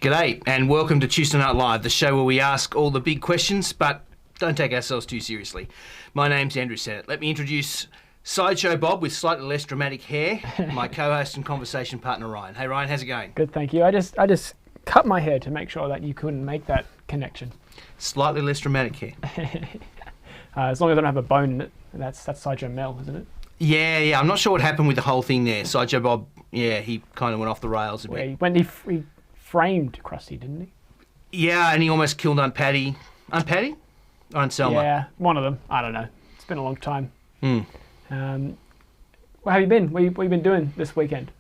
G'day and welcome to Tuesday Night Live, the show where we ask all the big questions but don't take ourselves too seriously. My name's Andrew Sennett. Let me introduce Sideshow Bob with slightly less dramatic hair, my co-host and conversation partner Ryan. Hey Ryan, how's it going? Good, thank you. I just cut my hair to make sure that you couldn't make that connection. Slightly less dramatic hair. As long as I don't have a bone in it. That's Sideshow Mel, isn't it? Yeah. I'm not sure what happened with the whole thing there. Sideshow Bob, he kind of went off the rails a bit. He framed Krusty, didn't he? Yeah, and he almost killed Aunt Patty. Aunt Patty? Or Aunt Selma? Yeah, one of them. I don't know. It's been a long time. Hmm. Where have you been? What have you been doing this weekend?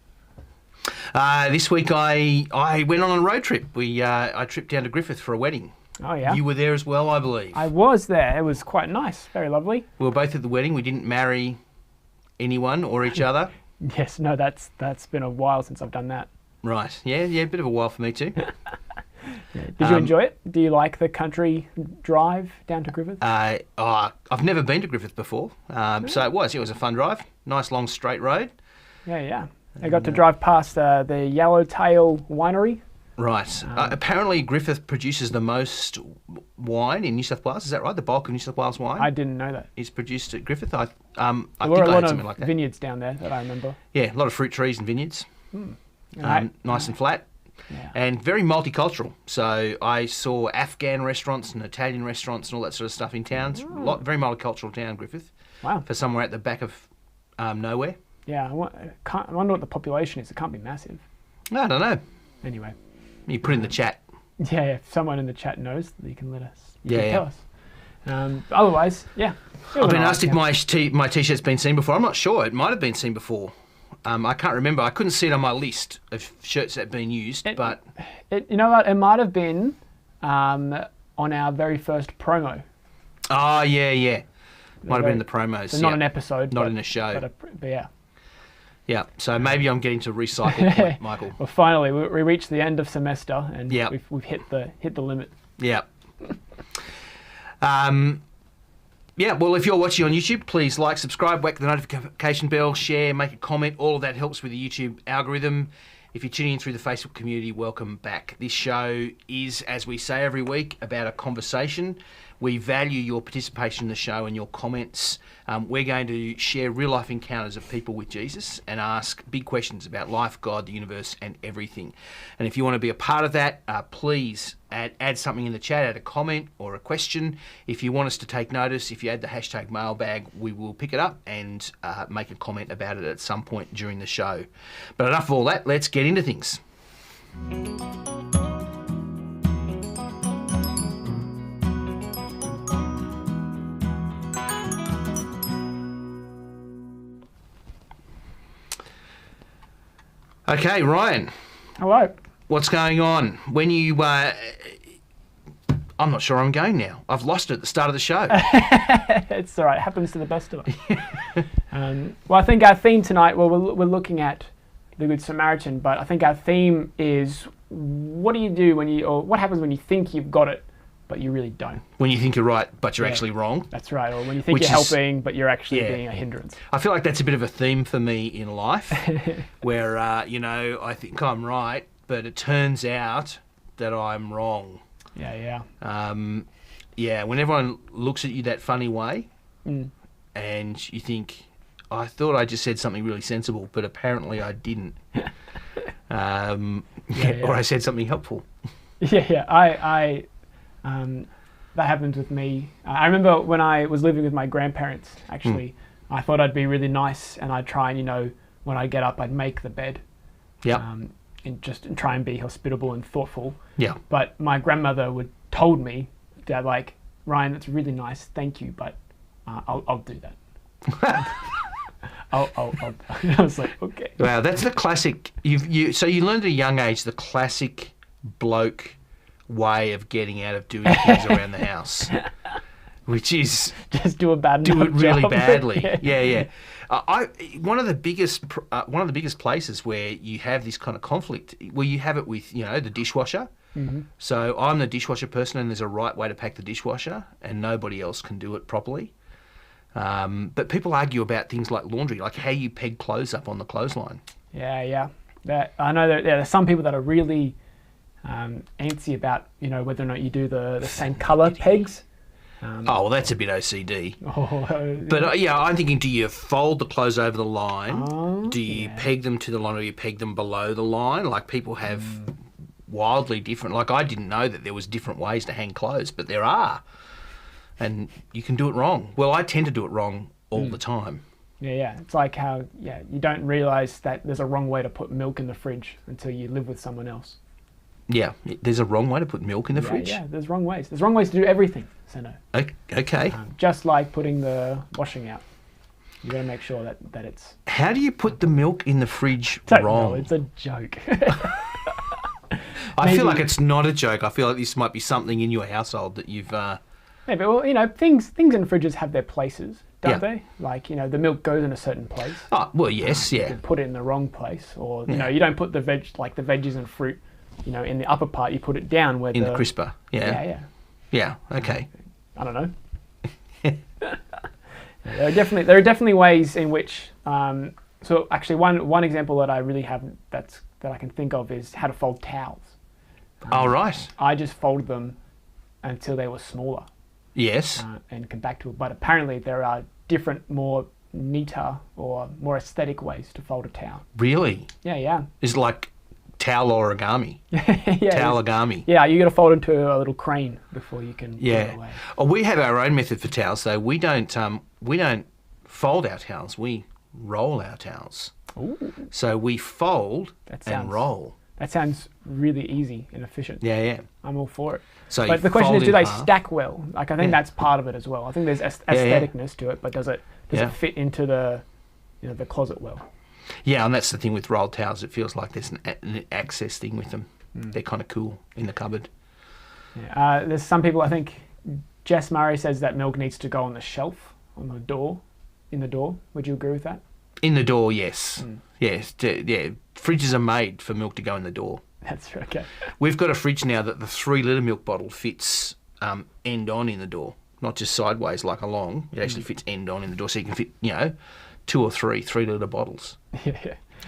This week I went on a road trip. I tripped down to Griffith for a wedding. Oh, yeah? You were there as well, I believe. I was there. It was quite nice. Very lovely. We were both at the wedding. We didn't marry anyone or each other. Yes, no, that's been a while since I've done that. Right. Yeah, a bit of a while for me too. Yeah. Did you enjoy it? Do you like the country drive down to Griffith? I've never been to Griffith before, so it was a fun drive. Nice long straight road. Yeah. I got to drive past the Yellowtail Winery. Right. Apparently Griffith produces the most wine in New South Wales. Is that right? The bulk of New South Wales wine? I didn't know that. Is produced at Griffith. I there think were I a had lot something like of that. vineyards down there that I remember. Yeah, a lot of fruit trees and vineyards. Nice and flat. Yeah. And very multicultural. So I saw Afghan restaurants and Italian restaurants and all that sort of stuff in town. It's very multicultural town, Griffith. Wow. For somewhere at the back of nowhere. Yeah, I wonder what the population is. It can't be massive. I don't know. Anyway. You put in the chat. Yeah, if someone in the chat knows, you can let us. Yeah. Tell us. Otherwise, yeah. I've been asked if my T-shirt's been seen before. I'm not sure. It might have been seen before. I can't remember. I couldn't see it on my list of shirts that have been used, but... You know what? It might have been on our very first promo. Oh, yeah. Might have been the promos. So not an episode. Not in a show. But yeah. Yeah, so maybe I'm getting to recycle it, Michael. Well, finally, we reached the end of semester, and yep. we've hit the limit. Yeah. Yeah, well, if you're watching on YouTube, please like, subscribe, whack the notification bell, share, make a comment. All of that helps with the YouTube algorithm. If you're tuning in through the Facebook community, welcome back. This show is, as we say every week, about a conversation. We value your participation in the show and your comments. We're going to share real-life encounters of people with Jesus and ask big questions about life, God, the universe, and everything. And if you want to be a part of that, please add something in the chat, add a comment or a question. If you want us to take notice, if you add the hashtag mailbag, we will pick it up and make a comment about it at some point during the show. But enough of all that, let's get into things. Okay, Ryan. Hello. What's going on? When you... I'm not sure I'm going now. I've lost it at the start of the show. It's all right. It happens to the best of us. Well, I think our theme tonight, we're looking at the Good Samaritan, but I think our theme is what do you do or what happens when you think you've got it, but you really don't? When you think you're right, but you're actually wrong. That's right. Or when you think you're helping, but you're actually being a hindrance. I feel like that's a bit of a theme for me in life, where, I think I'm right, but it turns out that I'm wrong. Yeah. When everyone looks at you that funny way, and you think, I thought I just said something really sensible, but apparently I didn't. Or I said something helpful. Yeah. That happened with me. I remember when I was living with my grandparents, actually, I thought I'd be really nice and I'd try and, when I get up, I'd make the bed. Yeah. And try and be hospitable and thoughtful. Yeah. But my grandmother told me, Dad, Ryan, that's really nice, thank you, but I'll do that. I was like, okay. Wow, that's the classic. So you learned at a young age the classic bloke way of getting out of doing things around the house, which is just do it really job. badly. Yeah. One of the biggest places where you have this kind of conflict, where you have it with the dishwasher. Mm-hmm. So I'm the dishwasher person, and there's a right way to pack the dishwasher, and nobody else can do it properly. But people argue about things like laundry, like how you peg clothes up on the clothesline. Yeah. I know there's some people that are really antsy about, whether or not you do the same colour pegs. Well, that's a bit OCD. Or, But I'm thinking, do you fold the clothes over the line? Do you yeah. peg them to the line, or you peg them below the line? Like, people have wildly different... Like, I didn't know that there was different ways to hang clothes, but there are. And you can do it wrong. Well, I tend to do it wrong all the time. Yeah. It's like how, you don't realise that there's a wrong way to put milk in the fridge until you live with someone else. Yeah, there's a wrong way to put milk in the fridge. Yeah, there's wrong ways. There's wrong ways to do everything, Seno. Okay. Just like putting the washing out. You got to make sure that it's... How do you put the milk in the fridge Don't wrong? know, it's a joke. I feel like it's not a joke. I feel like this might be something in your household that you've... Yeah, but things in fridges have their places, don't they? Like, the milk goes in a certain place. Oh, well, yes, You could put it in the wrong place, or you don't put the veggies and fruit, in the upper part. You put it down where in the crisper. Yeah. Okay. I don't know. There are definitely ways in which. So actually, one example that I really have that I can think of is how to fold towels. Right. I just folded them until they were smaller. Yes. And come back to it. But apparently there are different, more neater or more aesthetic ways to fold a towel. Really? Yeah. It's like towel origami. Towelagami. Yeah, you got to fold into a little crane before you can put it away. Oh, we have our own method for towels, though. We don't fold our towels. We roll our towels. Ooh. So we fold and roll. That sounds really easy and efficient. Yeah. I'm all for it. So but the question is, do they stack well? Like, I think that's part of it as well. I think there's aestheticness to it, but does it fit into the the closet well? Yeah, and that's the thing with rolled towels. It feels like there's an access thing with them. They're kind of cool in the cupboard. Yeah. There's some people, I think, Jess Murray says that milk needs to go on the shelf, on the door, in the door. Would you agree with that? In the door, yes. Yes, fridges are made for milk to go in the door. That's okay. We've got a fridge now that the 3-litre milk bottle fits end on in the door, not just sideways like along. It actually fits end on in the door, so you can fit 2 or 3 3-litre bottles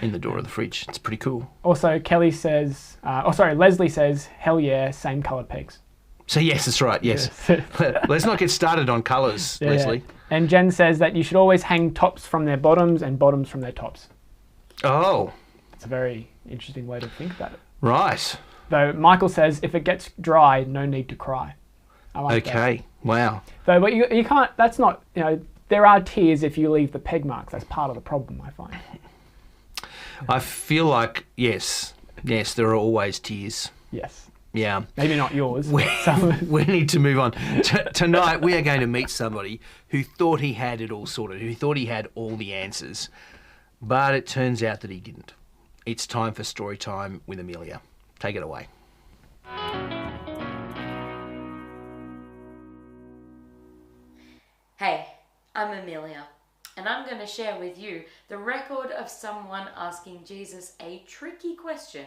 in the door of the fridge. It's pretty cool. Also, Leslie says, hell yeah, same colour pegs. So yes, that's right, yes. Let's not get started on colours, Leslie. Yeah. And Jen says that you should always hang tops from their bottoms and bottoms from their tops. Oh. It's a very interesting way to think about it. Right. Though Michael says, if it gets dry, no need to cry. I like that. Okay, wow. Though, but you can't, that's not, there are tears if you leave the peg marks. That's part of the problem, I find. I feel like, yes, there are always tears. Yes. Yeah. Maybe not yours. We need to move on. Tonight we are going to meet somebody who thought he had it all sorted, who thought he had all the answers, but it turns out that he didn't. It's time for story time with Amelia. Take it away. Hey, I'm Amelia, and I'm going to share with you the record of someone asking Jesus a tricky question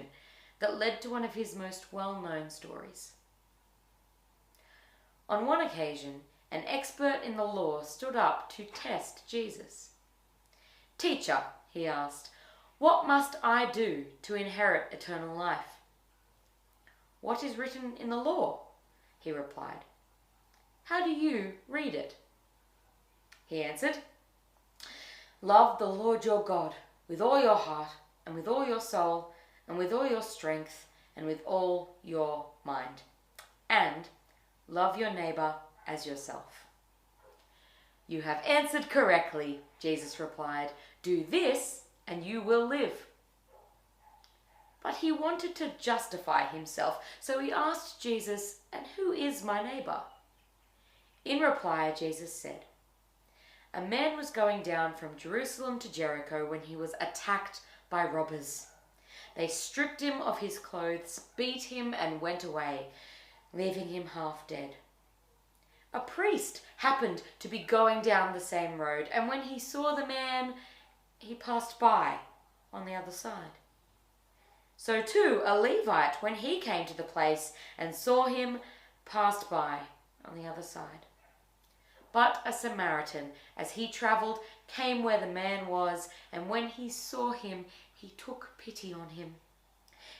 that led to one of his most well-known stories. On one occasion, an expert in the law stood up to test Jesus. "Teacher," he asked, "what must I do to inherit eternal life?" "What is written in the law?" he replied. "How do you read it?" He answered, "Love the Lord your God with all your heart and with all your soul and with all your strength and with all your mind. And love your neighbor as yourself." "You have answered correctly," Jesus replied. "Do this and you will live." But he wanted to justify himself, so he asked Jesus, "And who is my neighbor?" In reply, Jesus said, "A man was going down from Jerusalem to Jericho when he was attacked by robbers. They stripped him of his clothes, beat him, and went away, leaving him half dead. A priest happened to be going down the same road, and when he saw the man, he passed by on the other side. So too a Levite, when he came to the place and saw him, passed by on the other side. But a Samaritan, as he travelled, came where the man was, and when he saw him, he took pity on him.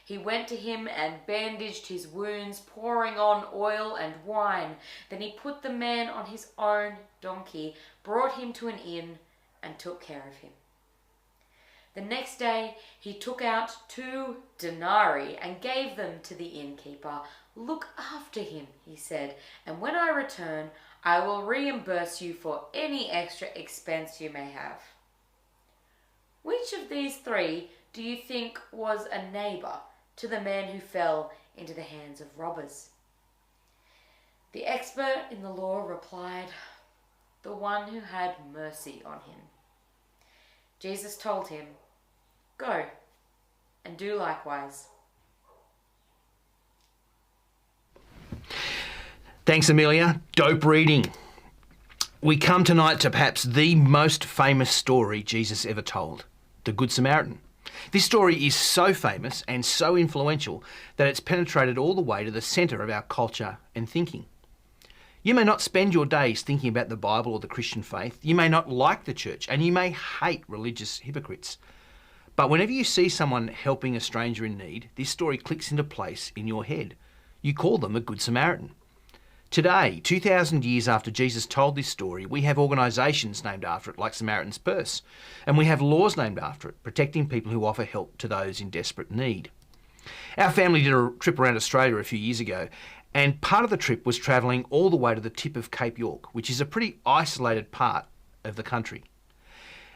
He went to him and bandaged his wounds, pouring on oil and wine. Then he put the man on his own donkey, brought him to an inn, and took care of him. The next day he took out 2 denarii and gave them to the innkeeper. "Look after him," he said, "and when I return, I will reimburse you for any extra expense you may have." Which of these 3 do you think was a neighbor to the man who fell into the hands of robbers? The expert in the law replied, "The one who had mercy on him." Jesus told him, "Go and do likewise." Thanks, Amelia. Dope reading. We come tonight to perhaps the most famous story Jesus ever told, the Good Samaritan. This story is so famous and so influential that it's penetrated all the way to the centre of our culture and thinking. You may not spend your days thinking about the Bible or the Christian faith. You may not like the church, and you may hate religious hypocrites. But whenever you see someone helping a stranger in need, this story clicks into place in your head. You call them a Good Samaritan. Today, 2,000 years after Jesus told this story, we have organisations named after it, like Samaritan's Purse, and we have laws named after it, protecting people who offer help to those in desperate need. Our family did a trip around Australia a few years ago, and part of the trip was travelling all the way to the tip of Cape York, which is a pretty isolated part of the country.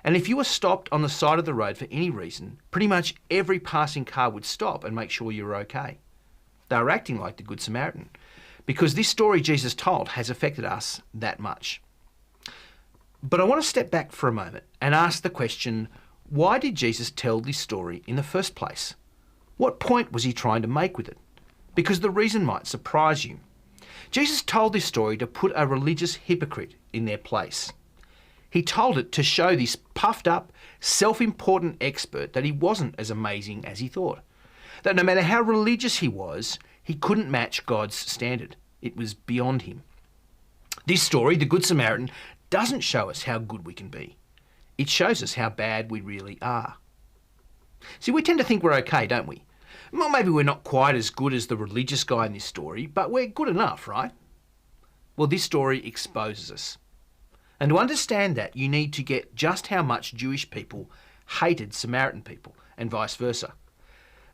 And if you were stopped on the side of the road for any reason, pretty much every passing car would stop and make sure you were okay. They were acting like the Good Samaritan, because this story Jesus told has affected us that much. But I want to step back for a moment and ask the question, why did Jesus tell this story in the first place? What point was he trying to make with it? Because the reason might surprise you. Jesus told this story to put a religious hypocrite in their place. He told it to show this puffed up, self-important expert that he wasn't as amazing as he thought. That no matter how religious he was, he couldn't match God's standard. It was beyond him. This story, the Good Samaritan, doesn't show us how good we can be. It shows us how bad we really are. See, we tend to think we're okay, don't we? Well, maybe we're not quite as good as the religious guy in this story, but we're good enough, right? Well, this story exposes us. And to understand that, you need to get just how much Jewish people hated Samaritan people, and vice versa.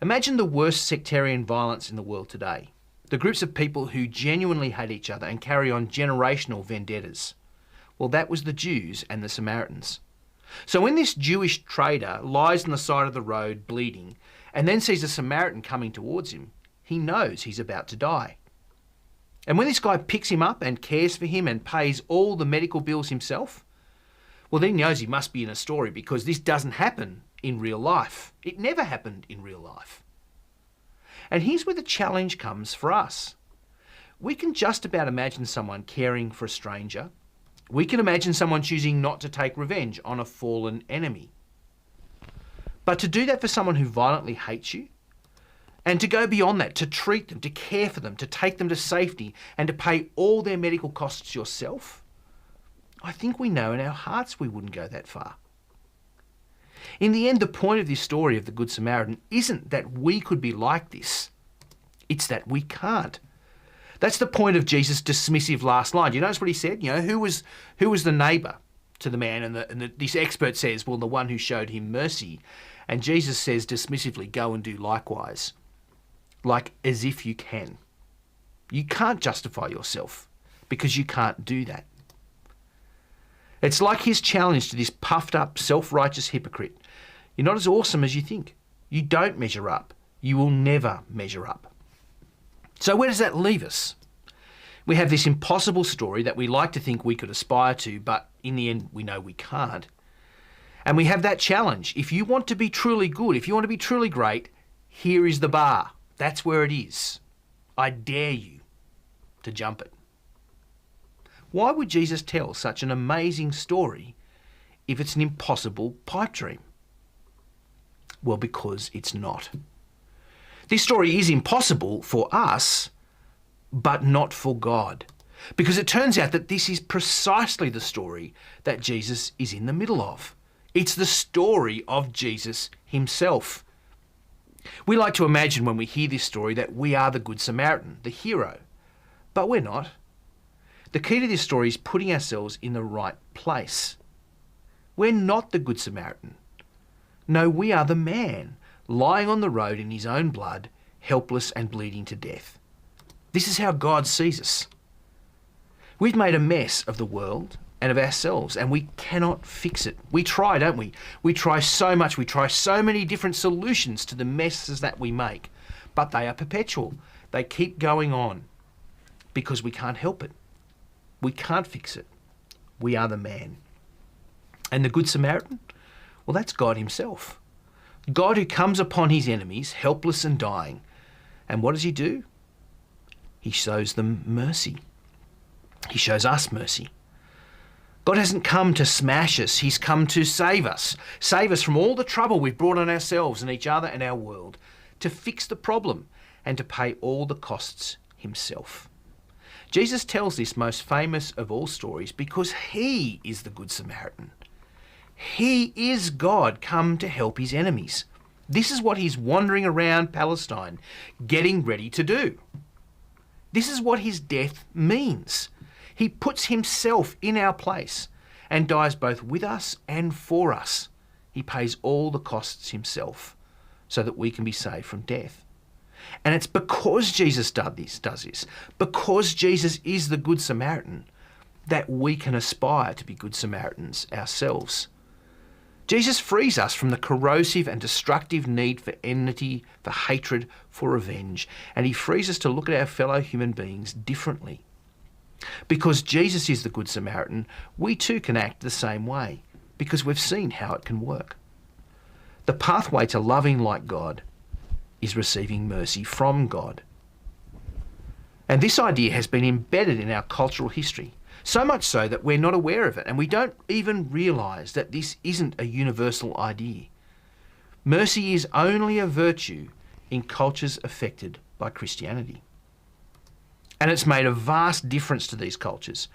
Imagine the worst sectarian violence in the world today. The groups of people who genuinely hate each other and carry on generational vendettas. Well, that was the Jews and the Samaritans. So when this Jewish trader lies on the side of the road bleeding and then sees a Samaritan coming towards him, he knows he's about to die. And when this guy picks him up and cares for him and pays all the medical bills himself, well, then he knows he must be in a story, because this doesn't happen in real life. It never happened in real life. And here's where the challenge comes for us. We can just about imagine someone caring for a stranger. We can imagine someone choosing not to take revenge on a fallen enemy. But to do that for someone who violently hates you, and to go beyond that, to treat them, to care for them, to take them to safety, and to pay all their medical costs yourself, I think we know in our hearts we wouldn't go that far. In the end, the point of this story of the Good Samaritan isn't that we could be like this. It's that we can't. That's the point of Jesus' dismissive last line. Do you notice what he said? You know, who was the neighbour to the man? And this expert says, well, the one who showed him mercy. And Jesus says dismissively, go and do likewise. Like as if you can. You can't justify yourself because you can't do that. It's like his challenge to this puffed up, self-righteous hypocrite. You're not as awesome as you think. You don't measure up. You will never measure up. So where does that leave us? We have this impossible story that we like to think we could aspire to, but in the end we know we can't. And we have that challenge. If you want to be truly good, if you want to be truly great, here is the bar. That's where it is. I dare you to jump it. Why would Jesus tell such an amazing story if it's an impossible pipe dream? Well, because it's not. This story is impossible for us, but not for God. Because it turns out that this is precisely the story that Jesus is in the middle of. It's the story of Jesus himself. We like to imagine when we hear this story that we are the Good Samaritan, the hero, but we're not. The key to this story is putting ourselves in the right place. We're not the Good Samaritan. No, we are the man lying on the road in his own blood, helpless and bleeding to death. This is how God sees us. We've made a mess of the world and of ourselves, and we cannot fix it. We try, don't we? We try so much. We try so many different solutions to the messes that we make, but they are perpetual. They keep going on because we can't help it. We can't fix it. We are the man. And the Good Samaritan? Well, that's God himself. God who comes upon his enemies, helpless and dying. And what does he do? He shows them mercy. He shows us mercy. God hasn't come to smash us. He's come to save us. Save us from all the trouble we've brought on ourselves and each other and our world. To fix the problem and to pay all the costs himself. Jesus tells this most famous of all stories because he is the Good Samaritan. He is God come to help his enemies. This is what he's wandering around Palestine getting ready to do. This is what his death means. He puts himself in our place and dies both with us and for us. He pays all the costs himself so that we can be saved from death. And it's because Jesus does this, because Jesus is the Good Samaritan, that we can aspire to be Good Samaritans ourselves. Jesus frees us from the corrosive and destructive need for enmity, for hatred, for revenge, and he frees us to look at our fellow human beings differently. Because Jesus is the Good Samaritan, we too can act the same way, because we've seen how it can work. The pathway to loving like God is receiving mercy from God. And this idea has been embedded in our cultural history, so much so that we're not aware of it, and we don't even realise that this isn't a universal idea. Mercy is only a virtue in cultures affected by Christianity. And it's made a vast difference to these cultures.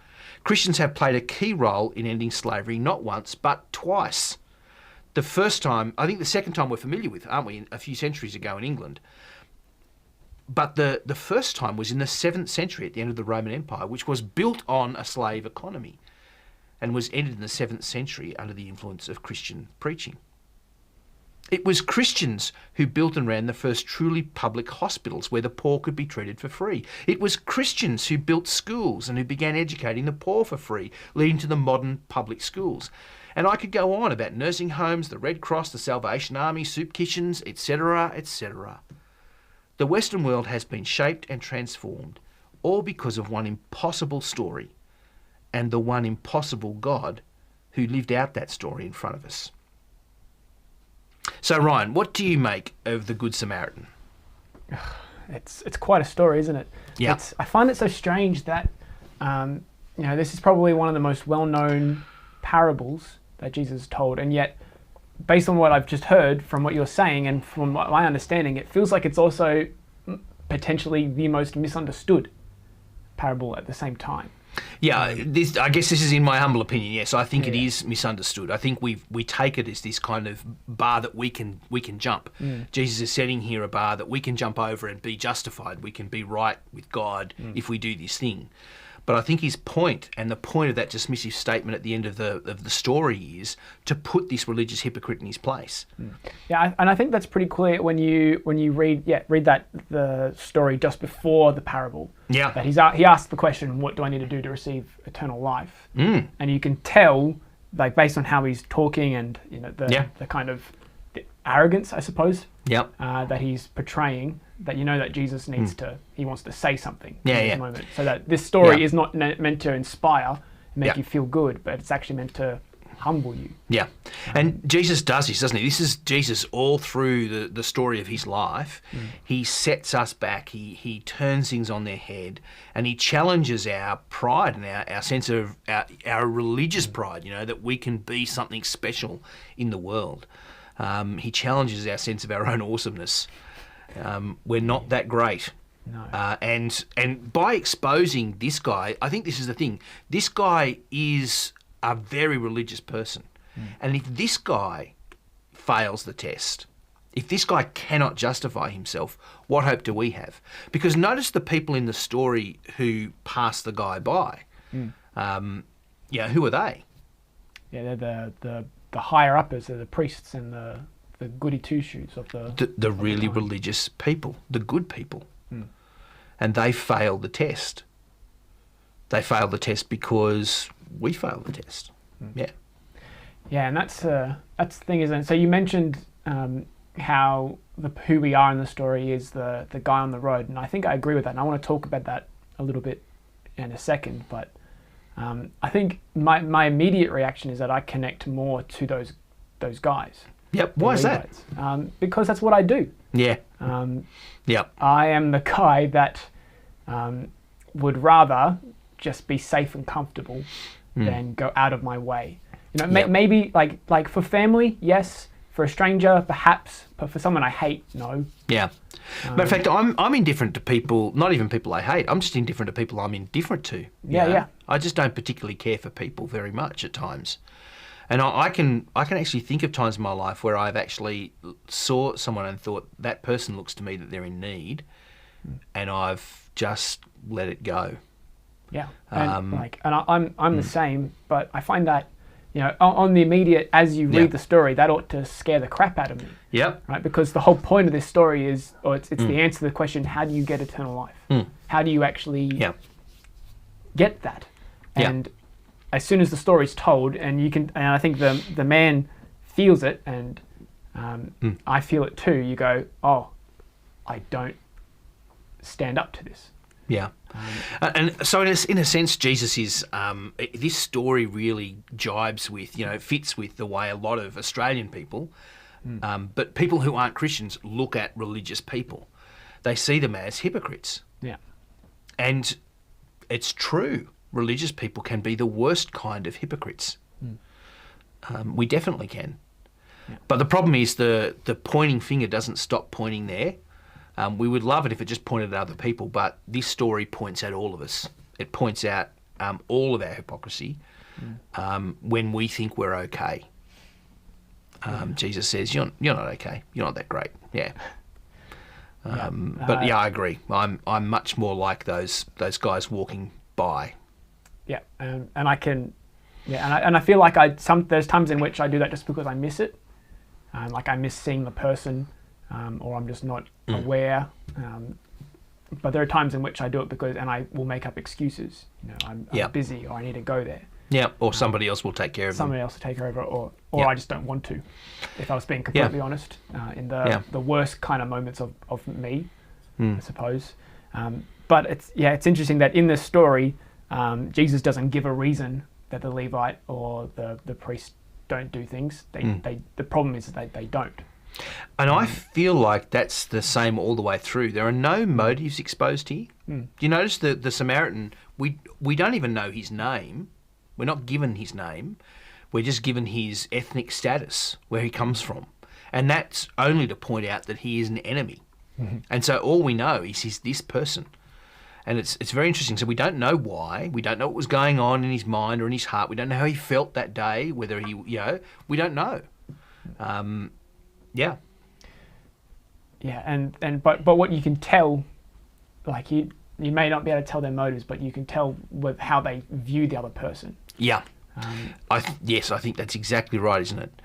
Christians have played a key role in ending slavery not once, but twice. The first time, I think the second time we're familiar with, aren't we, a few centuries ago in England. But the first time was in the 7th century at the end of the Roman Empire, which was built on a slave economy and was ended in the 7th century under the influence of Christian preaching. It was Christians who built and ran the first truly public hospitals where the poor could be treated for free. It was Christians who built schools and who began educating the poor for free, leading to the modern public schools. And I could go on about nursing homes, the Red Cross, the Salvation Army, soup kitchens, etc., etc. The Western world has been shaped and transformed, all because of one impossible story and the one impossible God who lived out that story in front of us. So Ryan, what do you make of the Good Samaritan? It's quite a story, isn't it? Yeah. I find it so strange that this is probably one of the most well-known parables that Jesus told, and yet, based on what I've just heard from what you're saying and from my understanding, it feels like it's also potentially the most misunderstood parable at the same time. Yeah, I guess this is in my humble opinion. Yes, I think it is misunderstood. I think we take it as this kind of bar that we can jump. Jesus is setting here a bar that we can jump over and be justified. We can be right with God if we do this thing. But I think his point, and the point of that dismissive statement at the end of the story, is to put this religious hypocrite in his place. Yeah, and I think that's pretty clear when you read that the story just before the parable. Yeah. That he asked the question, "What do I need to do to receive eternal life?" And you can tell, like based on how he's talking and the kind of the arrogance, I suppose. Yep. That he's portraying, that that Jesus needs he wants to say something in this moment. So that this story is not meant to inspire and make you feel good, but it's actually meant to humble you. Yeah. And Jesus does this, doesn't he? This is Jesus all through the story of his life. He sets us back, he turns things on their head, and he challenges our pride and our sense of our religious pride, that we can be something special in the world. He challenges our sense of our own awesomeness. We're not that great. No. And by exposing this guy, I think this is the thing. This guy is a very religious person. And if this guy fails the test, If this guy cannot justify himself, what hope do we have? Because notice the people in the story who passed the guy by. Who are they? Yeah, they're the higher uppers, they're the priests and the goody two shoes of the really religious people, the good people. And they failed the test. They failed the test because we failed the test. Yeah. Yeah, and that's the thing, isn't it? So you mentioned how who we are in the story is the guy on the road, and I think I agree with that. And I want to talk about that a little bit in a second, but I think my immediate reaction is that I connect more to those guys. Yep. Why is that? Because that's what I do. Yeah. Yep. I am the guy that would rather just be safe and comfortable than go out of my way. You know, maybe like for family, yes. For a stranger, perhaps. But for someone I hate, no. Yeah. But in fact, I'm indifferent to people, not even people I hate. I'm just indifferent to people I'm indifferent to. Yeah. I just don't particularly care for people very much at times. And I can actually think of times in my life where I've actually saw someone and thought, that person looks to me that they're in need, and I've just let it go. Yeah. And I'm the same, but I find that, you know, on the immediate, as you read the story, that ought to scare the crap out of me. Yep. Right? Because the whole point of this story is, or it's the answer to the question, how do you get eternal life? How do you actually get that? And as soon as the story's told, and I think the man feels it, and I feel it too, you go, oh, I don't stand up to this. Yeah. And so in a sense, Jesus is, this story really jibes with, fits with the way a lot of Australian people, but people who aren't Christians look at religious people. They see them as hypocrites. Yeah. And it's true. Religious people can be the worst kind of hypocrites. We definitely can. Yeah. But the problem is the pointing finger doesn't stop pointing there. We would love it if it just pointed at other people, but this story points at all of us. It points out all of our hypocrisy when we think we're okay. Jesus says, "You're not okay. You're not that great." Yeah. But I agree. I'm much more like those guys walking by. Yeah, and I can, and I feel like there's times in which I do that just because I miss it. Like I miss seeing the person. Or I'm just not aware. But there are times in which I do it and I will make up excuses. I'm busy, or I need to go there. Yeah, or somebody else will take care of somebody else will take care of it, or I just don't want to. If I was being completely honest, in the worst kind of moments of me, I suppose. But it's interesting that in this story, Jesus doesn't give a reason that the Levite or the priest don't do things. The problem is that they don't. And I feel like that's the same all the way through. There are no motives exposed here. Do you notice the Samaritan, we don't even know his name. We're not given his name. We're just given his ethnic status, where he comes from. And that's only to point out that he is an enemy. And so all we know is he's this person. And it's very interesting. So we don't know why. We don't know what was going on in his mind or in his heart. We don't know how he felt that day, whether he, we don't know. Yeah. Yeah, and but what you can tell, like you may not be able to tell their motives, but you can tell with how they view the other person. Yeah. Yes, I think that's exactly right, isn't it?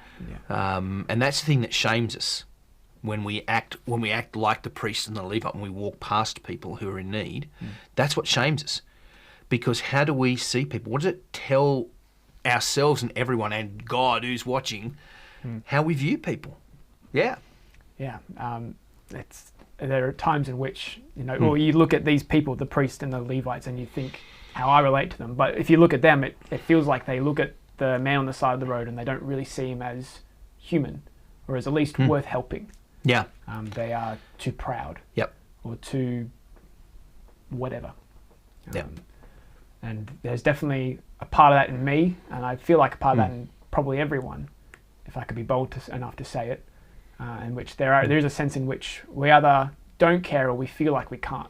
Yeah. And that's the thing that shames us when we act like the priest and the Levite, when we walk past people who are in need. That's what shames us. Because how do we see people? What does it tell ourselves and everyone and God who's watching how we view people? Yeah. Yeah. There are times in which, or you look at these people, the priests and the Levites, and you think how I relate to them. But if you look at them, it feels like they look at the man on the side of the road and they don't really see him as human, or as at least worth helping. Yeah. They are too proud. Yep. Or too whatever. Yep. And there's definitely a part of that in me, and I feel like a part of that in probably everyone, if I could be bold enough to say it. In which there is a sense in which we either don't care or we feel like we can't.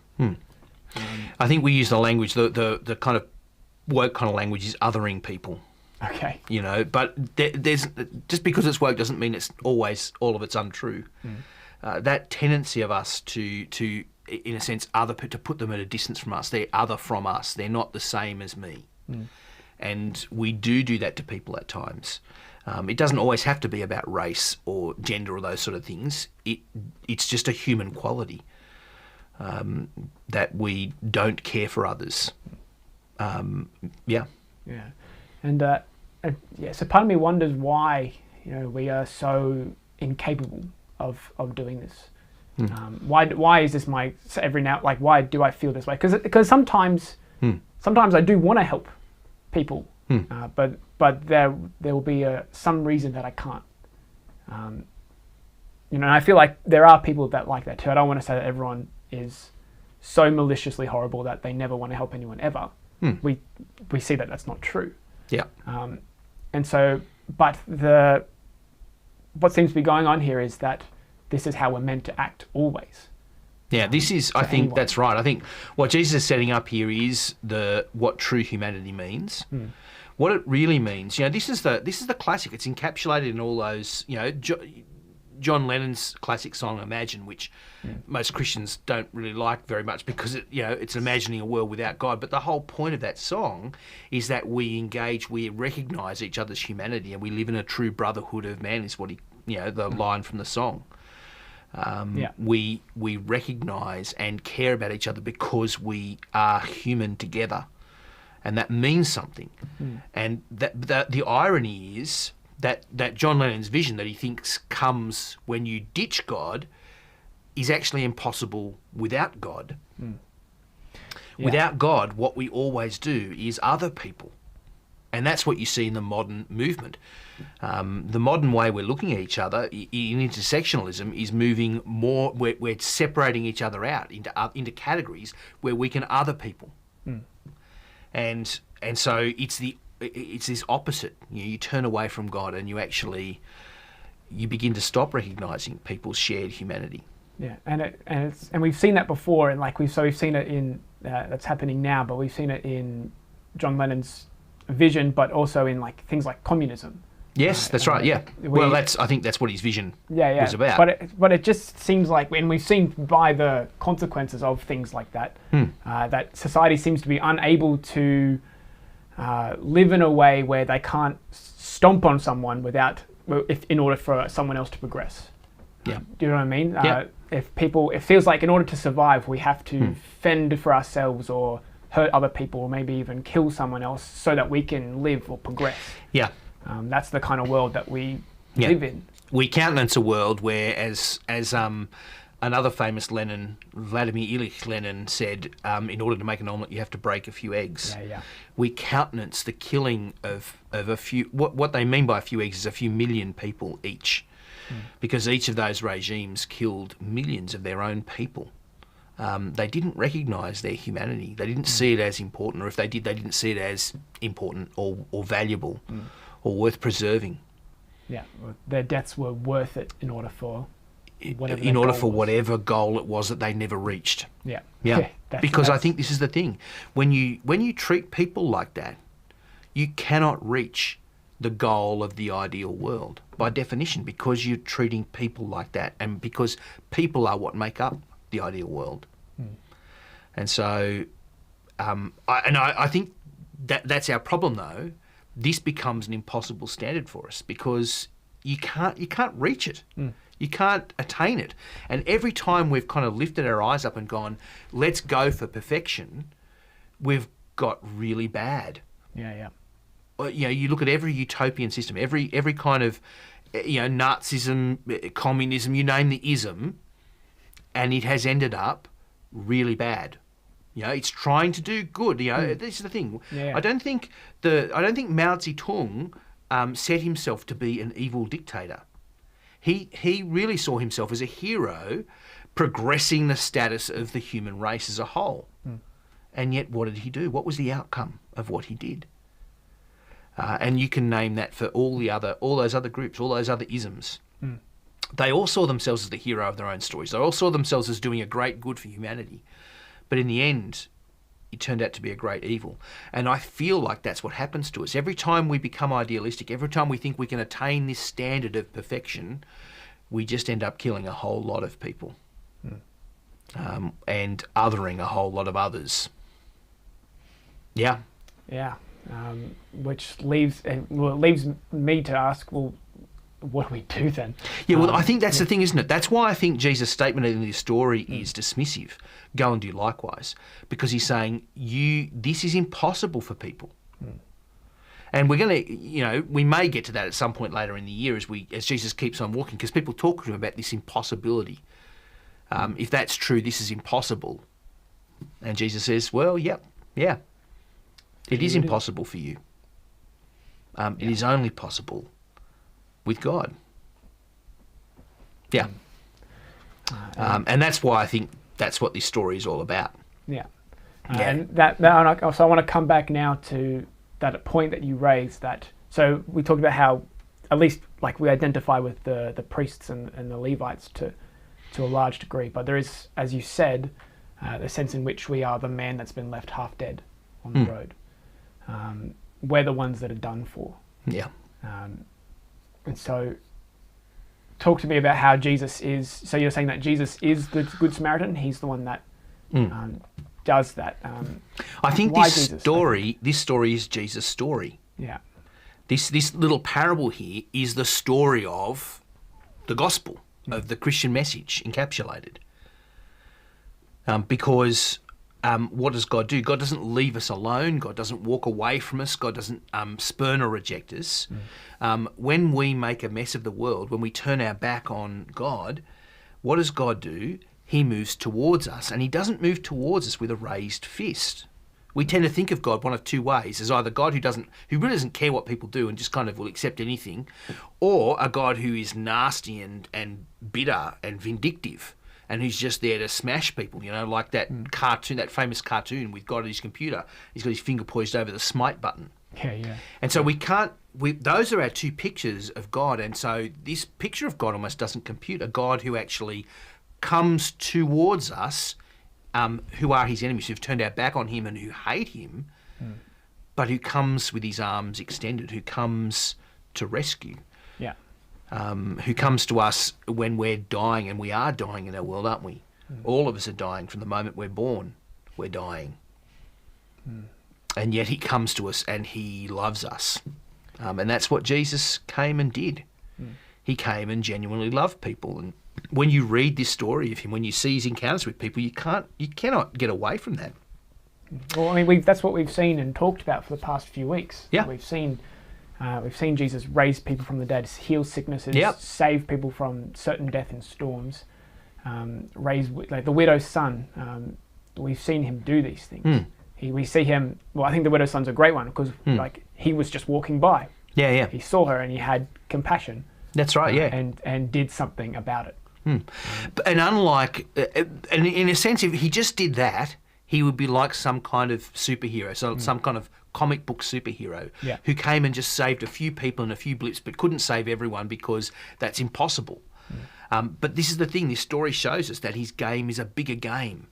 I think we use the language, the kind of woke kind of language is othering people. Okay. You know, but there's just because it's woke doesn't mean it's always all of it's untrue. That tendency of us to in a sense to put them at a distance from us, they're other from us, they're not the same as me, and we do that to people at times. It doesn't always have to be about race or gender or those sort of things. It's just a human quality that we don't care for others. Yeah. And so part of me wonders why we are so incapable of doing this. Why is this every now, like, why do I feel this way? Because sometimes I do want to help people, but there will be some reason that I can't. And I feel like there are people that like that too. I don't want to say that everyone is so maliciously horrible that they never want to help anyone ever. We see that that's not true. Yeah. And so, but what seems to be going on here is that this is how we're meant to act always. Yeah, this is, I think anyone. that's right. I think what Jesus is setting up here is what true humanity means. What it really means, this is the classic. It's encapsulated in all those, John Lennon's classic song "Imagine," which most Christians don't really like very much because it's imagining a world without God. But the whole point of that song is that we recognise each other's humanity, and we live in a true brotherhood of man. Is what the line from the song. We recognise and care about each other because we are human together, and that means something. And the irony is that John Lennon's vision that he thinks comes when you ditch God is actually impossible without God. Without God, what we always do is other people. And that's what you see in the modern movement. The modern way we're looking at each other in intersectionalism is moving more, we're separating each other out into categories where we can other people. And so it's this opposite. You turn away from God and you begin to stop recognising people's shared humanity. Yeah, and we've seen that before, and we've seen it in that's happening now, but we've seen it in John Lennon's vision, but also in things like communism. Yes, that's right. Yeah. I think that's what his vision was about. But it just seems like, and we've seen by the consequences of things like that, that society seems to be unable to live in a way where they can't stomp on someone in order for someone else to progress. Yeah. Do you know what I mean? Yeah. It feels like in order to survive, we have to fend for ourselves or hurt other people, or maybe even kill someone else so that we can live or progress. Yeah. That's the kind of world that we live in. We countenance a world where, as another famous Lenin, Vladimir Ilyich Lenin, said, in order to make an omelette, you have to break a few eggs. We countenance the killing of a few. What they mean by a few eggs is a few million people each, because each of those regimes killed millions of their own people. They didn't recognise their humanity. They didn't see it as important, or if they did, they didn't see it as important or valuable or worth preserving. Yeah, their deaths were worth it in order for whatever goal it was that they never reached. Yeah. Because I think this is the thing: when you treat people like that, you cannot reach the goal of the ideal world by definition, because you're treating people like that, and because people are what make up the ideal world. And so, I think that's our problem, though. This becomes an impossible standard for us because you can't reach it. You can't attain it. And every time we've kind of lifted our eyes up and gone, let's go for perfection, we've got really bad. Yeah. You look at every utopian system, every kind of, Nazism, communism, you name the ism, and it has ended up really bad. It's trying to do good. This is the thing. I don't think Mao Zedong set himself to be an evil dictator. He really saw himself as a hero, progressing the status of the human race as a whole. And yet, what did he do? What was the outcome of what he did? And you can name that for all those other groups, all those other isms. They all saw themselves as the hero of their own stories. They all saw themselves as doing a great good for humanity. But in the end, it turned out to be a great evil. And I feel like that's what happens to us. Every time we become idealistic, every time we think we can attain this standard of perfection, we just end up killing a whole lot of people. And othering a whole lot of others. Yeah. Yeah. Which leaves me to ask, well, what do we do then? Yeah, well, I think that's the thing, isn't it? That's why I think Jesus' statement in this story is dismissive. Go and do likewise. Because he's saying, this is impossible for people. And we're going to, we may get to that at some point later in the year as Jesus keeps on walking, because people talk to him about this impossibility. If that's true, this is impossible. And Jesus says, well, yeah, it is impossible for you. It is only possible with God. Yeah. And that's why I think that's what this story is all about. Yeah. And so I want to come back now to that point that you raised. So we talked about how, at least like we identify with the priests and the Levites to a large degree, but there is, as you said, the sense in which we are the man that's been left half dead on the road. We're the ones that are done for. Yeah. And so talk to me about how Jesus is, so you're saying that Jesus is the Good Samaritan, he's the one that does that. I think this story is Jesus' story. Yeah. This little parable here is the story of the gospel, of the Christian message encapsulated. Because what does God do? God doesn't leave us alone. God doesn't walk away from us. God doesn't spurn or reject us. When we make a mess of the world, when we turn our back on God, what does God do? He moves towards us, and he doesn't move towards us with a raised fist. We tend to think of God one of two ways: as either God who really doesn't care what people do and just kind of will accept anything, or a God who is nasty and bitter and vindictive, and who's just there to smash people, like that cartoon, that famous cartoon with God at his computer. He's got his finger poised over the smite button. Yeah. And so those are our two pictures of God, and so this picture of God almost doesn't compute. A God who actually comes towards us, who are his enemies, who've turned our back on him and who hate him, but who comes with his arms extended, who comes to rescue. Yeah. Who comes to us when we're dying, and we are dying in our world, aren't we? All of us are dying. From the moment we're born, we're dying. And yet he comes to us and he loves us. And that's what Jesus came and did. He came and genuinely loved people. And when you read this story of him, when you see his encounters with people, you cannot get away from that. Well, I mean, that's what we've seen and talked about for the past few weeks. Yeah. We've seen Jesus raise people from the dead, heal sicknesses, save people from certain death in storms, raise like the widow's son. We've seen him do these things. We see him. Well, I think the widow's son's a great one because he was just walking by. Yeah. He saw her and he had compassion. That's right. And did something about it. And unlike, and in a sense, if he just did that, he would be like some kind of superhero, some kind of comic book superhero who came and just saved a few people and a few blips, but couldn't save everyone because that's impossible. But this is the thing, this story shows us that his game is a bigger game,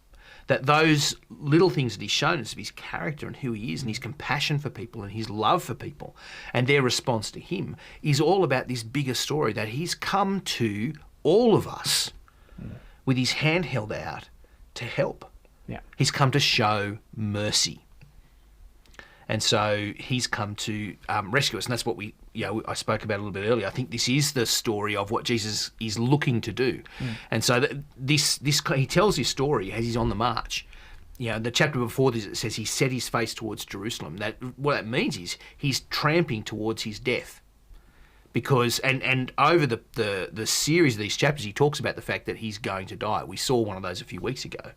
that those little things that he's shown us of his character and who he is and his compassion for people and his love for people and their response to him is all about this bigger story, that he's come to all of us with his hand held out to help. Yeah. He's come to show mercy. And so he's come to rescue us. And that's what I spoke about a little bit earlier. I think this is the story of what Jesus is looking to do. And so he tells his story as he's on the march. The chapter before this, it says he set his face towards Jerusalem. What that means is he's tramping towards his death. Because and over the series of these chapters, he talks about the fact that he's going to die. We saw one of those a few weeks ago,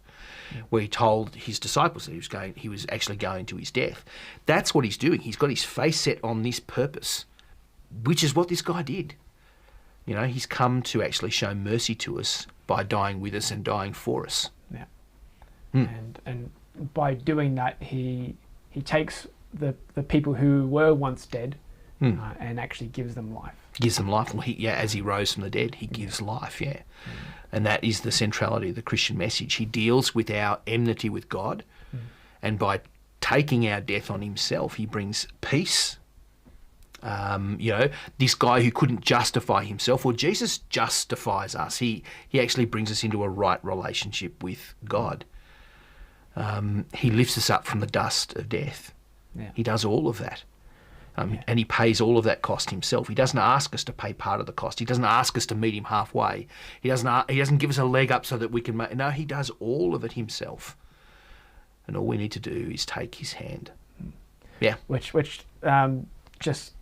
where he told his disciples that he was actually going to his death. That's what he's doing. He's got his face set on this purpose, which is what this guy did. He's come to actually show mercy to us by dying with us and dying for us. Yeah. And by doing that, he takes the people who were once dead. And actually gives them life. Gives them life. Well, as he rose from the dead, he gives life, And that is the centrality of the Christian message. He deals with our enmity with God, And by taking our death on himself, he brings peace. This guy who couldn't justify himself, well, Jesus justifies us. He actually brings us into a right relationship with God. He lifts us up from the dust of death. Yeah. He does all of that. And he pays all of that cost himself. He doesn't ask us to pay part of the cost. He doesn't ask us to meet him halfway. He doesn't give us a leg up so that we can no, he does all of it himself. And all we need to do is take his hand. Yeah. Which just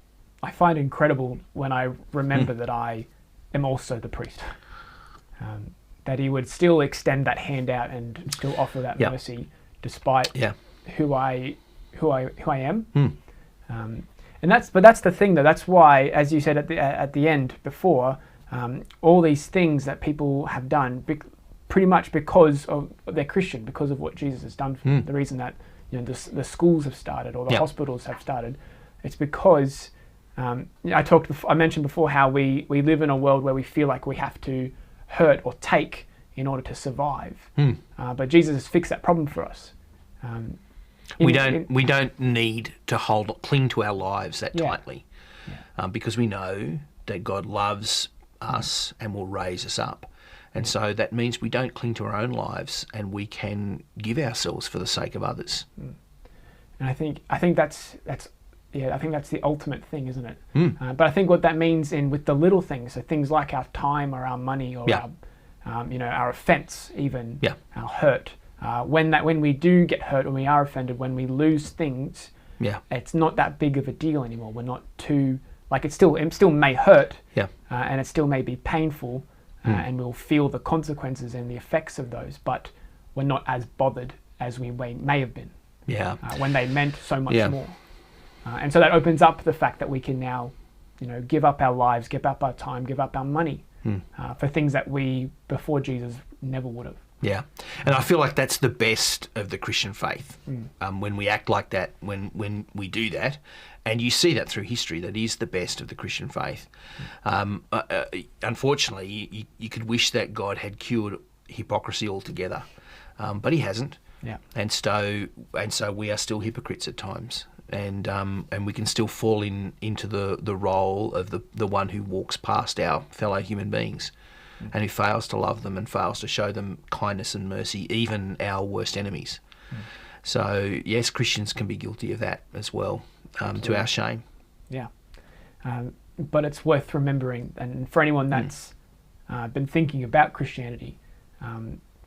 I find incredible when I remember that I am also the priest. That he would still extend that hand out and still offer that mercy despite who I am. And that's the thing, though. That's why, as you said at the end before, all these things that people have done, pretty much because of they're Christian, because of what Jesus has done for them. The reason that the schools have started or the hospitals have started, it's because I mentioned before how we live in a world where we feel like we have to hurt or take in order to survive. But Jesus has fixed that problem for us. We don't need to cling to our lives that tightly, because we know that God loves us and will raise us up, and so that means we don't cling to our own lives and we can give ourselves for the sake of others. And I think that's the ultimate thing, isn't it? But I think what that means with the little things, so things like our time or our money or our offence, even our hurt. When we do get hurt, when we are offended, when we lose things, it's not that big of a deal anymore. We're not too it still may hurt, and it still may be painful, and we'll feel the consequences and the effects of those. But we're not as bothered as we may have been. When they meant so much more. And so that opens up the fact that we can now, give up our lives, give up our time, give up our money for things that we before Jesus never would have. Yeah, and I feel like that's the best of the Christian faith, when we act like that, when we do that, and you see that through history, that is the best of the Christian faith. Unfortunately, you could wish that God had cured hypocrisy altogether, but he hasn't. Yeah. And so we are still hypocrites at times, and we can still fall into the role of the one who walks past our fellow human beings. And who fails to love them and fails to show them kindness and mercy, even our worst enemies. So, yes, Christians can be guilty of that as well, to our shame. Yeah. But it's worth remembering, and for anyone that's been thinking about Christianity,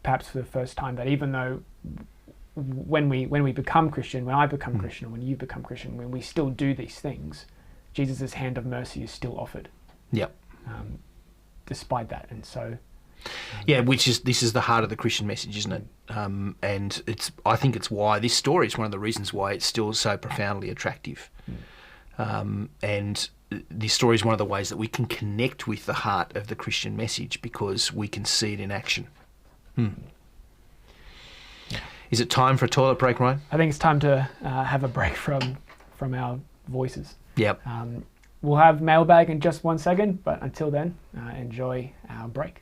perhaps for the first time, that even though when we become Christian, when I become Christian, when you become Christian, when we still do these things, Jesus' hand of mercy is still offered. Yep. Despite that, and so this is the heart of the Christian message, isn't it? And I think it's why this story is one of the reasons why it's still so profoundly attractive. And this story is one of the ways that we can connect with the heart of the Christian message, because we can see it in action. Is it time for a toilet break, Ryan? I think it's time to have a break from our voices. Yep. We'll have mailbag in just 1 second, but until then, enjoy our break.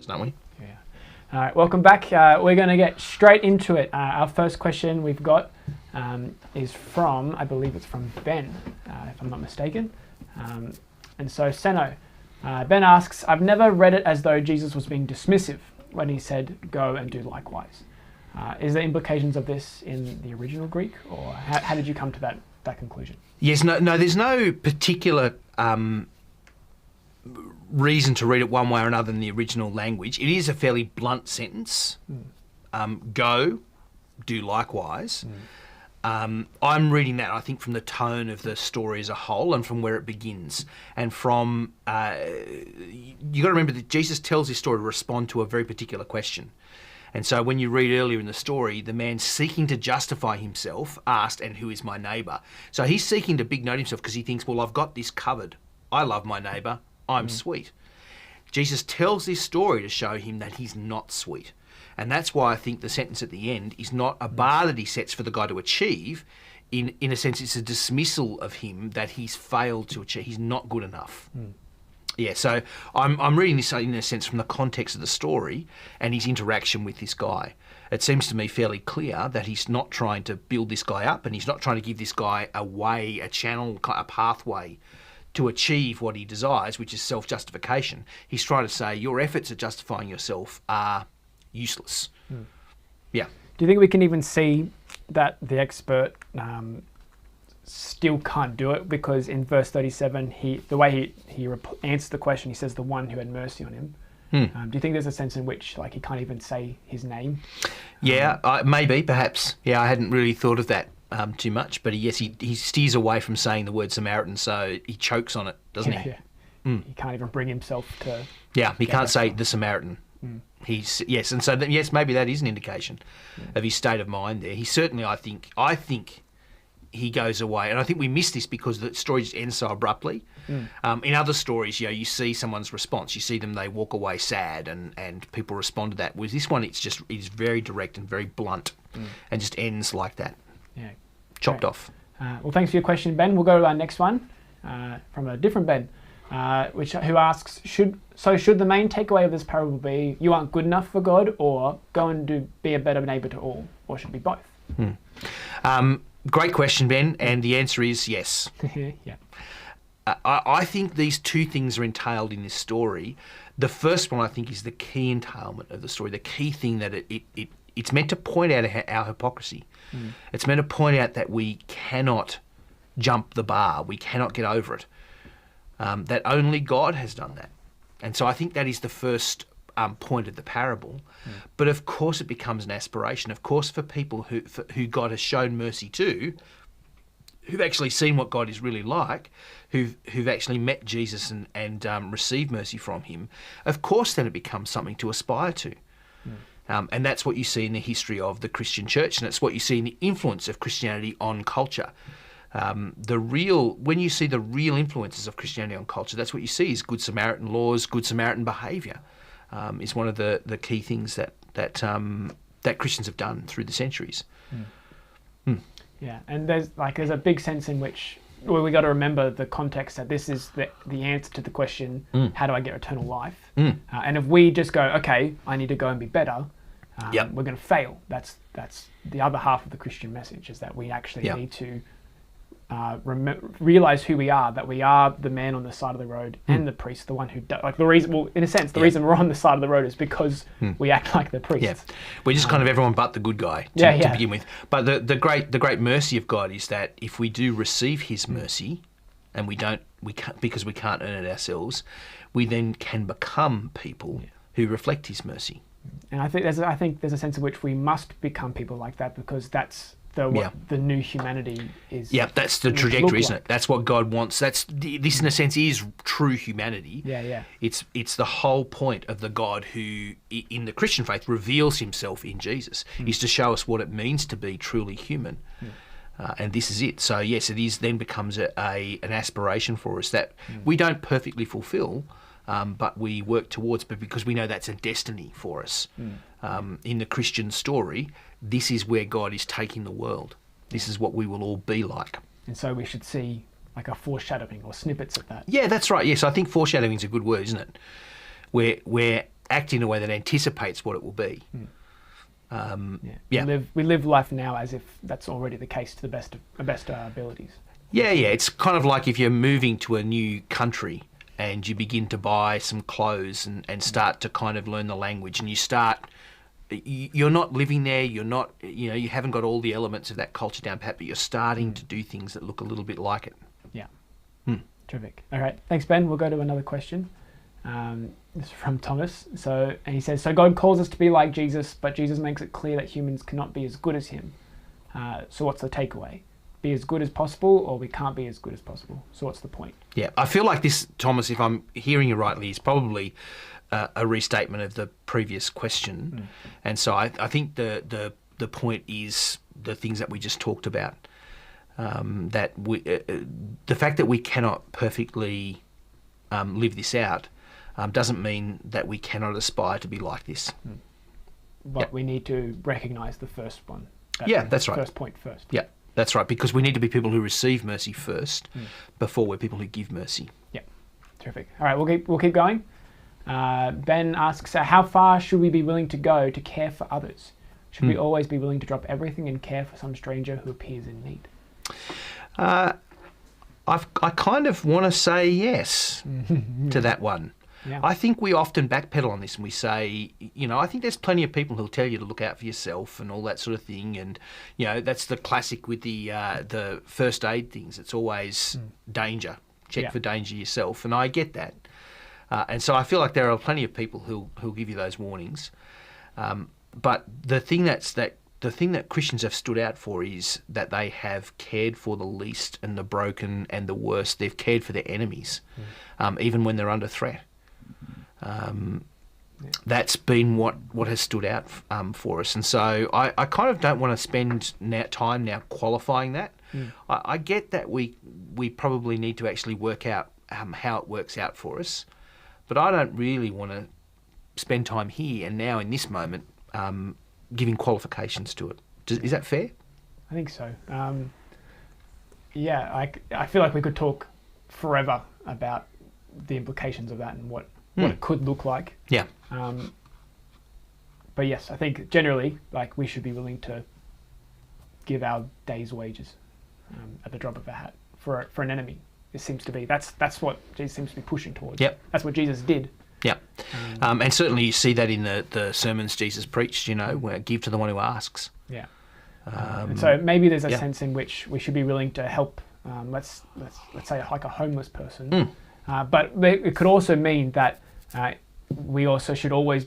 don't we? Yeah. All right, welcome back. We're going to get straight into it. Our first question we've got is from, I believe it's from Ben, if I'm not mistaken. And so, Seno, Ben asks, I've never read it as though Jesus was being dismissive when he said, go and do likewise. Is there implications of this in the original Greek, or how did you come to that conclusion? Yes, no, there's no particular reason to read it one way or another in the original language. It is a fairly blunt sentence. Go, do likewise. I'm reading that, I think, from the tone of the story as a whole and from where it begins. And from, you got to remember that Jesus tells this story to respond to a very particular question. And so when you read earlier in the story, the man seeking to justify himself asked, and who is my neighbour? So he's seeking to big note himself because he thinks, well, I've got this covered. I love my neighbour. I'm sweet. Jesus tells this story to show him that he's not sweet. And that's why I think the sentence at the end is not a bar that he sets for the guy to achieve. In a sense, it's a dismissal of him that he's failed to achieve. He's not good enough. Yeah, so I'm reading this in a sense from the context of the story and his interaction with this guy. It seems to me fairly clear that he's not trying to build this guy up and he's not trying to give this guy a way, a channel, a pathway to achieve what he desires, which is self-justification. He's trying to say your efforts at justifying yourself are useless. Yeah. Do you think we can even see that the expert still can't do it, because in verse 37, the way he answers the question, he says the one who had mercy on him. Do you think there's a sense in which like he can't even say his name? Yeah, maybe, perhaps. Yeah, I hadn't really thought of that too much, but he steers away from saying the word Samaritan, so he chokes on it, doesn't he? Yeah. He can't even bring himself to... Yeah, he can't say the Samaritan. Yes, and so yes, maybe that is an indication of his state of mind there. He certainly, I think he goes away, and I think we miss this because the story just ends so abruptly. In other stories, you see someone's response. You see them; they walk away sad, and people respond to that. Whereas this one, it's very direct and very blunt, and just ends like that. Yeah, chopped off. Well, thanks for your question, Ben. We'll go to our next one from a different Ben, who asks, should the main takeaway of this parable be you aren't good enough for God, or go and be a better neighbour to all, or should it be both? Great question, Ben, and the answer is yes. Yeah. I think these two things are entailed in this story. The first one, I think, is the key entailment of the story, the key thing that it's meant to point out our hypocrisy. It's meant to point out that we cannot jump the bar, we cannot get over it, that only God has done that. And so I think that is the first point of the parable. But of course it becomes an aspiration. Of course, for people who God has shown mercy to, who've actually seen what God is really like, who've actually met Jesus and received mercy from him, of course then it becomes something to aspire to. And that's what you see in the history of the Christian church, and it's what you see in the influence of Christianity on culture. When you see the real influences of Christianity on culture, that's what you see is Good Samaritan laws, Good Samaritan behaviour. Is one of the key things that Christians have done through the centuries. Yeah, and there's a big sense in which we got to remember the context that this is the answer to the question, how do I get eternal life? And if we just go, okay, I need to go and be better, we're going to fail. That's the other half of the Christian message, is that we actually need to realize who we are, that we are the man on the side of the road and the priest, the one who the reason. Well, in a sense, the reason we're on the side of the road is because we act like the priest. Yeah, we're just kind of everyone but the good guy to begin with. But the great mercy of God is that if we do receive His mercy, and we can't because we can't earn it ourselves, we then can become people who reflect His mercy. And I think there's a sense in which we must become people like that, because that's the new humanity is. Yeah, that's the trajectory, isn't it? That's what God wants. This, in a sense, is true humanity. Yeah. It's the whole point of the God who, in the Christian faith, reveals Himself in Jesus, is to show us what it means to be truly human. And this is it. So yes, it is. Then becomes an aspiration for us that we don't perfectly fulfil, but we work towards. But because we know that's a destiny for us. In the Christian story, this is where God is taking the world. This is what we will all be like. And so we should see like a foreshadowing or snippets of that. Yeah, that's right. Yes, I think foreshadowing is a good word, isn't it? Where act in a way that anticipates what it will be. Yeah. We live life now as if that's already the case to the best of our abilities. Yeah. It's kind of like if you're moving to a new country and you begin to buy some clothes and start to kind of learn the language, and you're not living there, you're not, you haven't got all the elements of that culture down pat, but you're starting to do things that look a little bit like it. Yeah. Terrific. All right. Thanks, Ben. We'll go to another question. This is from Thomas. And he says, so God calls us to be like Jesus, but Jesus makes it clear that humans cannot be as good as him. So what's the takeaway? Be as good as possible, or we can't be as good as possible. So what's the point? Yeah, I feel like this, Thomas, if I'm hearing you rightly, is probably a restatement of the previous question. And so I think the point is the things that we just talked about. That the fact that we cannot perfectly live this out doesn't mean that we cannot aspire to be like this. But we need to recognise the first one. That's right. First point first. Yeah, that's right, because we need to be people who receive mercy first before we're people who give mercy. Yeah, terrific. All right, we'll keep going. Ben asks, how far should we be willing to go to care for others? Should we always be willing to drop everything and care for some stranger who appears in need? I kind of want to say yes to that one. Yeah. I think we often backpedal on this and we say, I think there's plenty of people who'll tell you to look out for yourself and all that sort of thing. And, that's the classic with the first aid things. It's always danger. Check for danger yourself. And I get that. And so I feel like there are plenty of people who'll give you those warnings. But the thing that Christians have stood out for is that they have cared for the least and the broken and the worst. They've cared for their enemies, even when they're under threat. That's been what has stood out for us. And so I kind of don't want to spend time now qualifying that. I get that we probably need to actually work out how it works out for us, but I don't really want to spend time here and now in this moment giving qualifications to it. Is that fair? I think so. I feel like we could talk forever about the implications of that and what it could look like. Yeah. But yes, I think generally, we should be willing to give our day's wages at the drop of a hat for an enemy. It seems to be that's what Jesus seems to be pushing towards. Yep. That's what Jesus did. Yeah. And certainly you see that in the sermons Jesus preached, where give to the one who asks. Yeah. And so maybe there's a sense in which we should be willing to help, let's say like a homeless person. But it could also mean that we also should always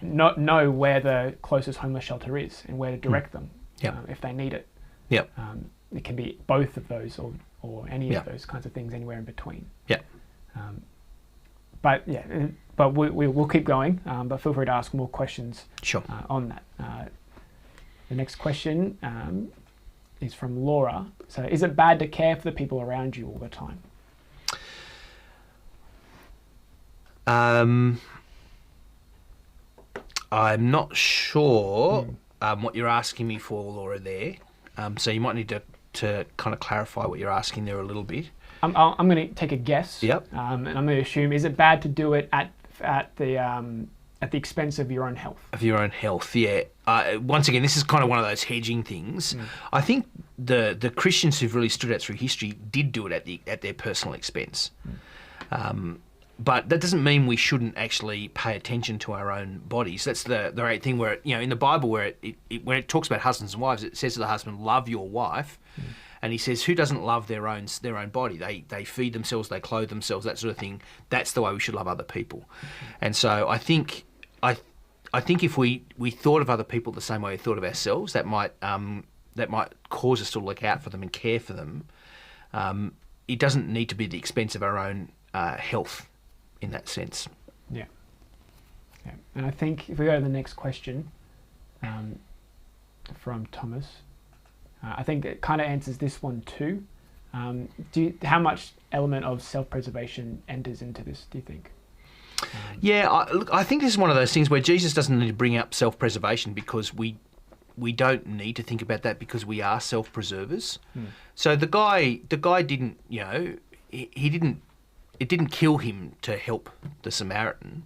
know where the closest homeless shelter is and where to direct them if they need it. Yep. It can be both of those or any of those kinds of things, anywhere in between. Yeah. But we'll keep going. But feel free to ask more questions. Sure. On that. The next question is from Laura. So, is it bad to care for the people around you all the time? I'm not sure what you're asking me for, Laura, there. So you might need to kind of clarify what you're asking there a little bit. I'm going to take a guess. Yep. And I'm going to assume, is it bad to do it at the expense of your own health? Of your own health, yeah. Once again, this is kind of one of those hedging things. I think the Christians who've really stood out through history did do it at their personal expense. But that doesn't mean we shouldn't actually pay attention to our own bodies. That's the right thing where, in the Bible where when it talks about husbands and wives, it says to the husband, love your wife. And he says, who doesn't love their own body? They feed themselves, they clothe themselves, that sort of thing. That's the way we should love other people. And so I think if we thought of other people the same way we thought of ourselves, that might cause us to look out for them and care for them. It doesn't need to be at the expense of our own health in that sense. Yeah. And I think if we go to the next question from Thomas, I think it kind of answers this one too. How much element of self-preservation enters into this, do you think? I think this is one of those things where Jesus doesn't need to bring up self-preservation because we don't need to think about that because we are self-preservers. So the guy didn't, it didn't kill him to help the Samaritan.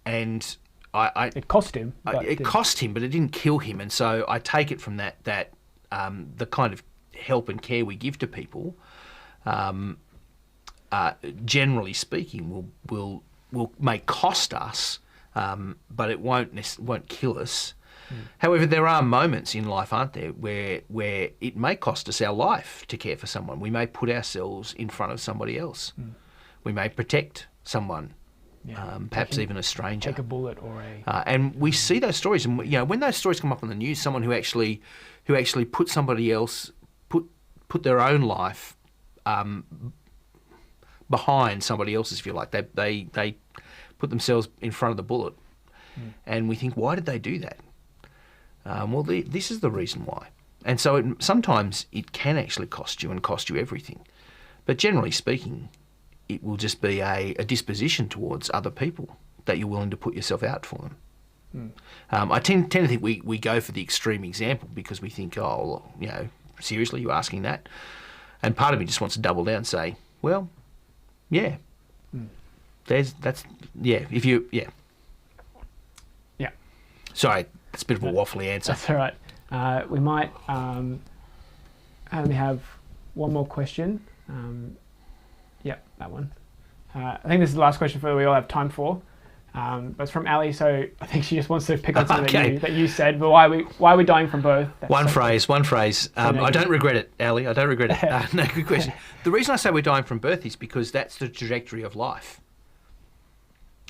and It cost him. But it cost him, but it didn't kill him. And so I take it from that the kind of help and care we give to people, generally speaking, will may cost us, but it won't kill us. However, there are moments in life, aren't there, where it may cost us our life to care for someone. We may put ourselves in front of somebody else. We may protect someone, perhaps even a stranger. Take a bullet or a... and we see those stories, and when those stories come up on the news, someone who actually put somebody else, put their own life behind somebody else's, if you like. They put themselves in front of the bullet, and we think, why did they do that? Well, this is the reason why. And so sometimes it can actually cost you and cost you everything. But generally speaking, it will just be a disposition towards other people that you're willing to put yourself out for them. I tend to think we go for the extreme example because we think, oh, seriously, you're asking that? And part of me just wants to double down and say, well, yeah. Yeah. Sorry, that's a bit of a waffly answer. That's all right. We might only have one more question. That one. I think this is the last question we all have time for. But it's from Ali, so I think she just wants to pick on something that you said. But why are we dying from birth? One phrase. I don't regret it, Ali. I don't regret it. No, good question. The reason I say we're dying from birth is because that's the trajectory of life.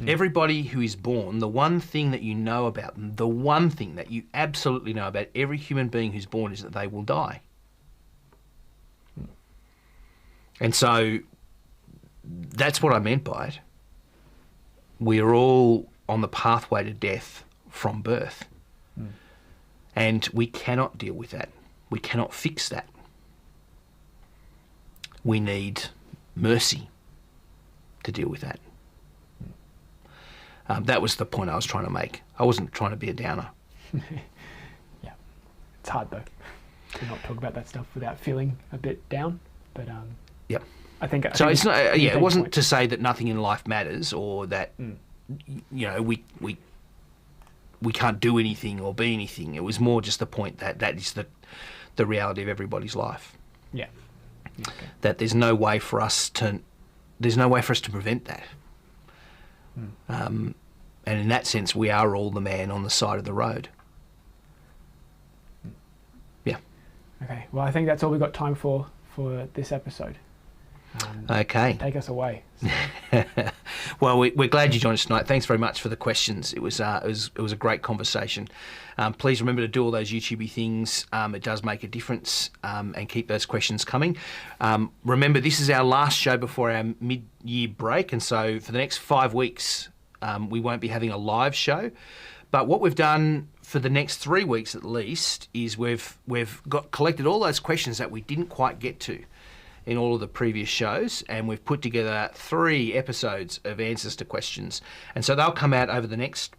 Everybody who is born, the one thing that you know about them, the one thing that you absolutely know about every human being who's born is that they will die. And so that's what I meant by it. We are all on the pathway to death from birth. And we cannot deal with that. We cannot fix that. We need mercy to deal with that. That was the point I was trying to make. I wasn't trying to be a downer. Yeah. It's hard, though, to not talk about that stuff without feeling a bit down. But yep. I think it's not. It wasn't to say that nothing in life matters or that we can't do anything or be anything. It was more just the point that is the reality of everybody's life. Yeah. Okay. That there's no way for us to prevent that. And in that sense, we are all the man on the side of the road. Yeah. Okay. Well, I think that's all we've got time for this episode. Okay. Take us away. Well, we're glad you joined us tonight. Thanks very much for the questions. It was a great conversation. Please remember to do all those YouTube things. It does make a difference, and keep those questions coming. Remember, this is our last show before our mid-year break, and so for the next 5 weeks, we won't be having a live show. But what we've done for the next 3 weeks at least is we've collected all those questions that we didn't quite get to in all of the previous shows, and we've put together 3 episodes of answers to questions. And so they'll come out over the next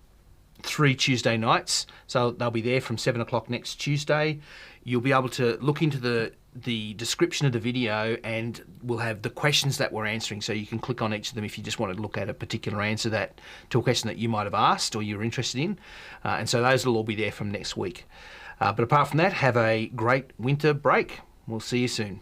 3 Tuesday nights. So they'll be there from 7 o'clock next Tuesday. You'll be able to look into the description of the video, and we'll have the questions that we're answering, so you can click on each of them if you just want to look at a particular answer to a question that you might have asked or you're interested in. And so those will all be there from next week. But apart from that, have a great winter break. We'll see you soon.